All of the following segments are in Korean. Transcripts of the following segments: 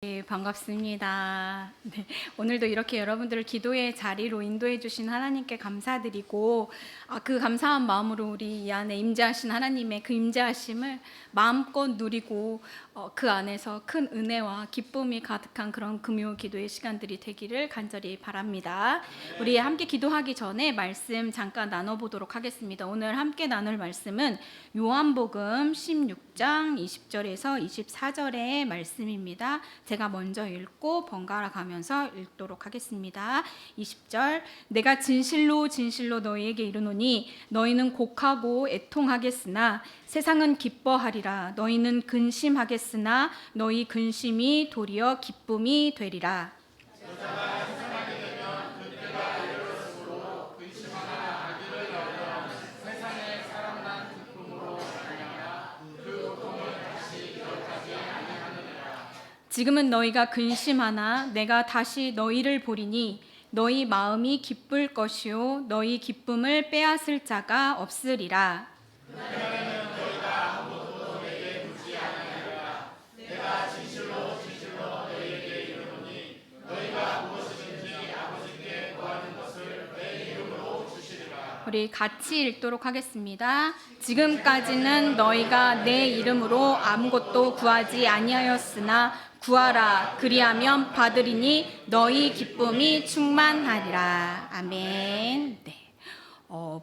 네, 반갑습니다. 네, 오늘도 이렇게 여러분들을 기도의 자리로 인도해 주신 하나님께 감사드리고 그 감사한 마음으로 우리 이 안에 임재하신 하나님의 그 임재하심을 마음껏 누리고 그 안에서 큰 은혜와 기쁨이 가득한 그런 금요 기도의 시간들이 되기를 간절히 바랍니다. 우리 함께 기도하기 전에 말씀 잠깐 나눠보도록 하겠습니다. 오늘 함께 나눌 말씀은 요한복음 16장 20절에서 24절의 말씀입니다. 제가 먼저 읽고 번갈아 가면서 읽도록 하겠습니다. 20절, 내가 진실로 진실로 너희에게 이르노니 너희는 곡하고 애통하겠으나 세상은 기뻐하리라. 너희는 근심하겠으나 너희 근심이 도리어 기쁨이 되리라. 지금은 너희가 근심하나 내가 다시 너희를 보리니 너희 마음이 기쁠 것이요 너희 기쁨을 빼앗을 자가 없으리라. 우리 같이 읽도록 하겠습니다. 지금까지는 너희가 내 이름으로 아무것도 구하지 아니하였으나 구하라. 그리하면 받으리니 너희 기쁨이 충만하리라. 아멘. 네.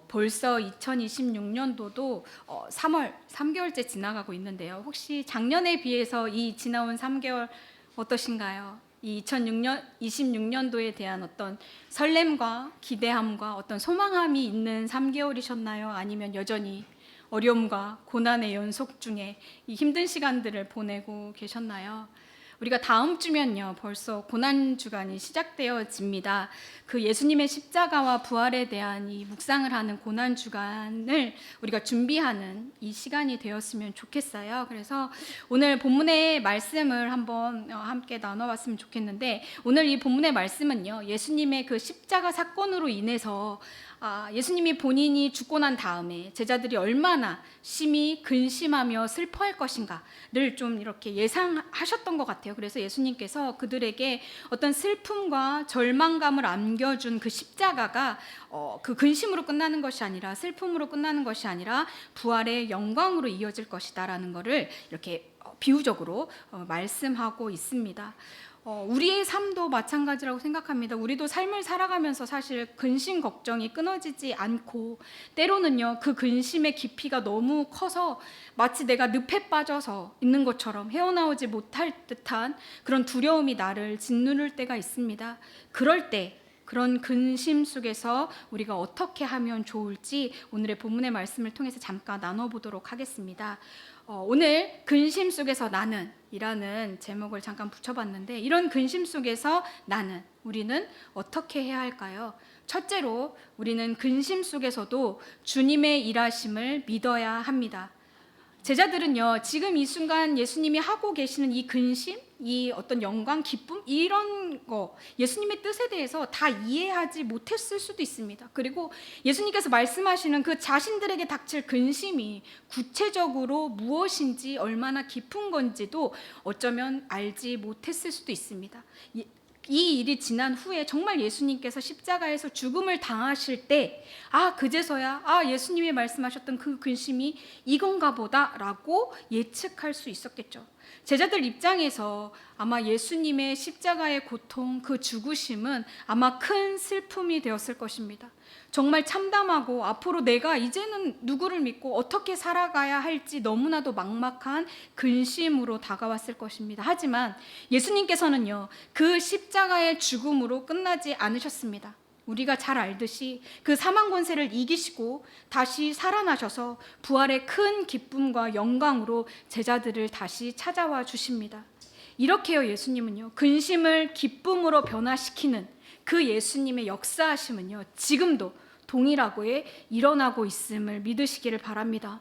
벌써 2026년도도 3월 3개월째 지나가고 있는데요. 혹시 작년에 비해서 이 지나온 3개월 어떠신가요? 이 2026년도에 대한 어떤 설렘과 기대함과 어떤 소망함이 있는 3개월이셨나요? 아니면 여전히 어려움과 고난의 연속 중에 이 힘든 시간들을 보내고 계셨나요? 우리가 다음 주면요 벌써 고난주간이 시작되어집니다. 그 예수님의 십자가와 부활에 대한 이 묵상을 하는 고난주간을 우리가 준비하는 이 시간이 되었으면 좋겠어요. 그래서 오늘 본문의 말씀을 한번 함께 나눠봤으면 좋겠는데, 오늘 이 본문의 말씀은요 예수님의 그 십자가 사건으로 인해서 예수님이 본인이 죽고 난 다음에 제자들이 얼마나 심히 근심하며 슬퍼할 것인가를 좀 이렇게 예상하셨던 것 같아요. 그래서 예수님께서 그들에게 어떤 슬픔과 절망감을 안겨준 그 십자가가 그 근심으로 끝나는 것이 아니라, 슬픔으로 끝나는 것이 아니라 부활의 영광으로 이어질 것이다라는 것을 이렇게 비유적으로 말씀하고 있습니다. 우리의 삶도 마찬가지라고 생각합니다. 우리도 삶을 살아가면서 사실 근심 걱정이 끊어지지 않고, 때로는요 그 근심의 깊이가 너무 커서 마치 내가 늪에 빠져서 있는 것처럼 헤어나오지 못할 듯한 그런 두려움이 나를 짓누를 때가 있습니다. 그럴 때 그런 근심 속에서 우리가 어떻게 하면 좋을지 오늘의 본문의 말씀을 통해서 잠깐 나눠보도록 하겠습니다. 오늘 근심 속에서 나는 이라는 제목을 잠깐 붙여봤는데, 이런 근심 속에서 우리는 어떻게 해야 할까요? 첫째로 우리는 근심 속에서도 주님의 일하심을 믿어야 합니다. 제자들은요 지금 이 순간 예수님이 하고 계시는 이 근심, 이 어떤 영광, 기쁨, 이런 거 예수님의 뜻에 대해서 다 이해하지 못했을 수도 있습니다. 그리고 예수님께서 말씀하시는 그 자신들에게 닥칠 근심이 구체적으로 무엇인지, 얼마나 깊은 건지도 어쩌면 알지 못했을 수도 있습니다. 이 일이 지난 후에 정말 예수님께서 십자가에서 죽음을 당하실 때 그제서야 예수님이 말씀하셨던 그 근심이 이건가 보다라고 예측할 수 있었겠죠. 제자들 입장에서 아마 예수님의 십자가의 고통, 그 죽으심은 아마 큰 슬픔이 되었을 것입니다. 정말 참담하고 앞으로 내가 이제는 누구를 믿고 어떻게 살아가야 할지 너무나도 막막한 근심으로 다가왔을 것입니다. 하지만 예수님께서는요 그 십자가의 죽음으로 끝나지 않으셨습니다. 우리가 잘 알듯이 그 사망 권세를 이기시고 다시 살아나셔서 부활의 큰 기쁨과 영광으로 제자들을 다시 찾아와 주십니다. 이렇게요 예수님은요 근심을 기쁨으로 변화시키는 그 예수님의 역사하심은요 지금도 동일하게 일어나고 있음을 믿으시기를 바랍니다.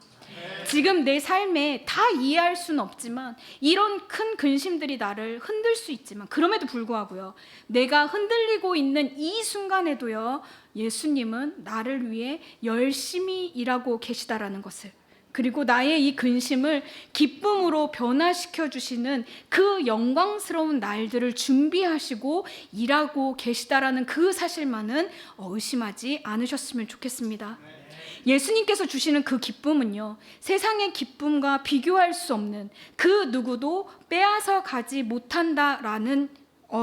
지금 내 삶에 다 이해할 수는 없지만, 이런 큰 근심들이 나를 흔들 수 있지만, 그럼에도 불구하고요 내가 흔들리고 있는 이 순간에도요 예수님은 나를 위해 열심히 일하고 계시다라는 것을, 그리고 나의 이 근심을 기쁨으로 변화시켜 주시는 그 영광스러운 날들을 준비하시고 일하고 계시다라는 그 사실만은 의심하지 않으셨으면 좋겠습니다. 예수님께서 주시는 그 기쁨은요, 세상의 기쁨과 비교할 수 없는, 그 누구도 빼앗아 가지 못한다라는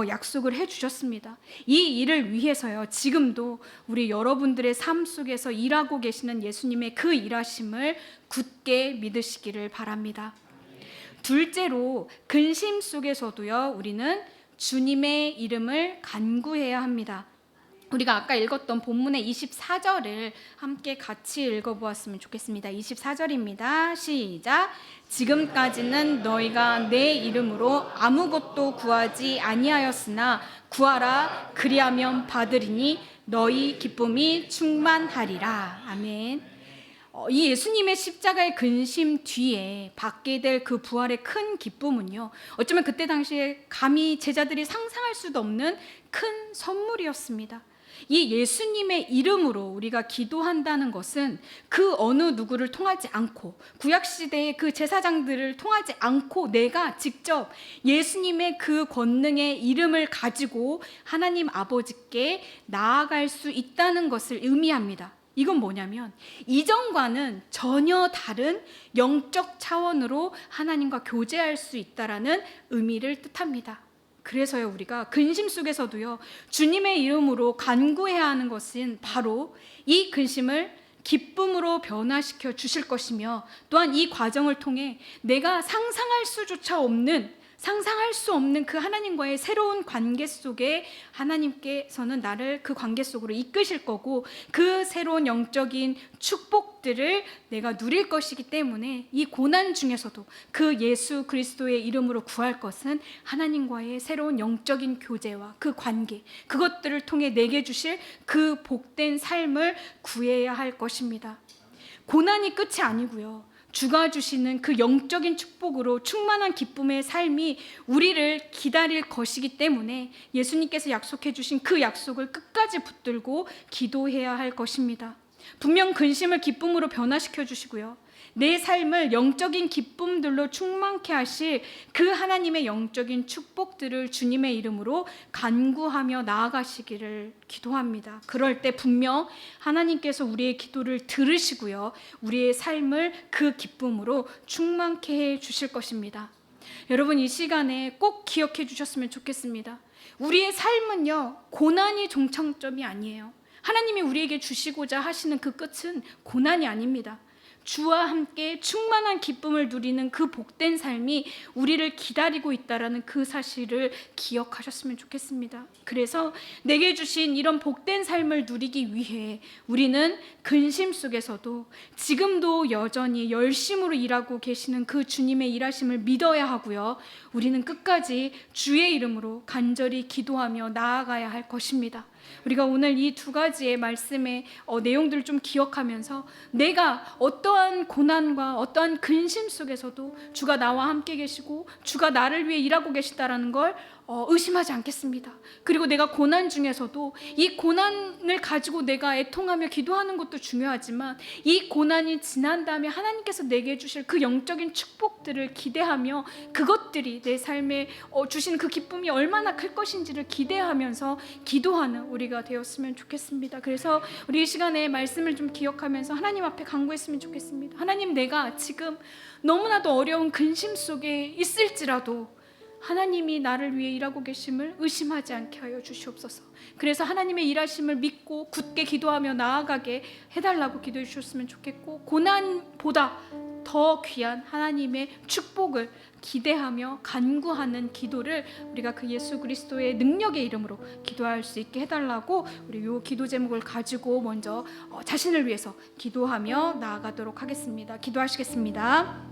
약속을 해주셨습니다. 이 일을 위해서요, 지금도 우리 여러분들의 삶 속에서 일하고 계시는 예수님의 그 일하심을 굳게 믿으시기를 바랍니다. 둘째로, 근심 속에서도요, 우리는 주님의 이름을 간구해야 합니다. 우리가 아까 읽었던 본문의 24절을 함께 같이 읽어보았으면 좋겠습니다. 24절입니다. 시작. 지금까지는 너희가 내 이름으로 아무것도 구하지 아니하였으나 구하라, 그리하면 받으리니 너희 기쁨이 충만하리라. 아멘. 이 예수님의 십자가의 근심 뒤에 받게 될 그 부활의 큰 기쁨은요, 어쩌면 그때 당시에 감히 제자들이 상상할 수도 없는 큰 선물이었습니다. 이 예수님의 이름으로 우리가 기도한다는 것은 그 어느 누구를 통하지 않고, 구약시대의 그 제사장들을 통하지 않고 내가 직접 예수님의 그 권능의 이름을 가지고 하나님 아버지께 나아갈 수 있다는 것을 의미합니다. 이건 뭐냐면 이전과는 전혀 다른 영적 차원으로 하나님과 교제할 수 있다라는 의미를 뜻합니다. 그래서요, 우리가 근심 속에서도요, 주님의 이름으로 간구해야 하는 것은 바로 이 근심을 기쁨으로 변화시켜 주실 것이며, 또한 이 과정을 통해 내가 상상할 수 없는 그 하나님과의 새로운 관계 속에 하나님께서는 나를 그 관계 속으로 이끄실 거고, 그 새로운 영적인 축복들을 내가 누릴 것이기 때문에 이 고난 중에서도 그 예수 그리스도의 이름으로 구할 것은 하나님과의 새로운 영적인 교제와 그 관계, 그것들을 통해 내게 주실 그 복된 삶을 구해야 할 것입니다. 고난이 끝이 아니고요, 주가 주시는 그 영적인 축복으로 충만한 기쁨의 삶이 우리를 기다릴 것이기 때문에 예수님께서 약속해 주신 그 약속을 끝까지 붙들고 기도해야 할 것입니다. 분명 근심을 기쁨으로 변화시켜 주시고요, 내 삶을 영적인 기쁨들로 충만케 하실 그 하나님의 영적인 축복들을 주님의 이름으로 간구하며 나아가시기를 기도합니다. 그럴 때 분명 하나님께서 우리의 기도를 들으시고요, 우리의 삶을 그 기쁨으로 충만케 해 주실 것입니다. 여러분, 이 시간에 꼭 기억해 주셨으면 좋겠습니다. 우리의 삶은요, 고난이 종착점이 아니에요. 하나님이 우리에게 주시고자 하시는 그 끝은 고난이 아닙니다. 주와 함께 충만한 기쁨을 누리는 그 복된 삶이 우리를 기다리고 있다라는 그 사실을 기억하셨으면 좋겠습니다. 그래서 내게 주신 이런 복된 삶을 누리기 위해 우리는 근심 속에서도 지금도 여전히 열심으로 일하고 계시는 그 주님의 일하심을 믿어야 하고요, 우리는 끝까지 주의 이름으로 간절히 기도하며 나아가야 할 것입니다. 우리가 오늘 이 두 가지의 말씀의 내용들을 좀 기억하면서 내가 어떠한 고난과 어떠한 근심 속에서도 주가 나와 함께 계시고 주가 나를 위해 일하고 계시다라는 걸 의심하지 않겠습니다. 그리고 내가 고난 중에서도 이 고난을 가지고 내가 애통하며 기도하는 것도 중요하지만 이 고난이 지난 다음에 하나님께서 내게 주실 그 영적인 축복들을 기대하며 그것들이 내 삶에 주신 그 기쁨이 얼마나 클 것인지를 기대하면서 기도하는 우리가 되었으면 좋겠습니다. 그래서 우리 이 시간에 말씀을 좀 기억하면서 하나님 앞에 간구했으면 좋겠습니다. 하나님, 내가 지금 너무나도 어려운 근심 속에 있을지라도 하나님이 나를 위해 일하고 계심을 의심하지 않게 하여 주시옵소서. 그래서 하나님의 일하심을 믿고 굳게 기도하며 나아가게 해달라고 기도해 주셨으면 좋겠고, 고난보다 더 귀한 하나님의 축복을 기대하며 간구하는 기도를 우리가 그 예수 그리스도의 능력의 이름으로 기도할 수 있게 해달라고 우리 이 기도 제목을 가지고 먼저 자신을 위해서 기도하며 나아가도록 하겠습니다. 기도하시겠습니다.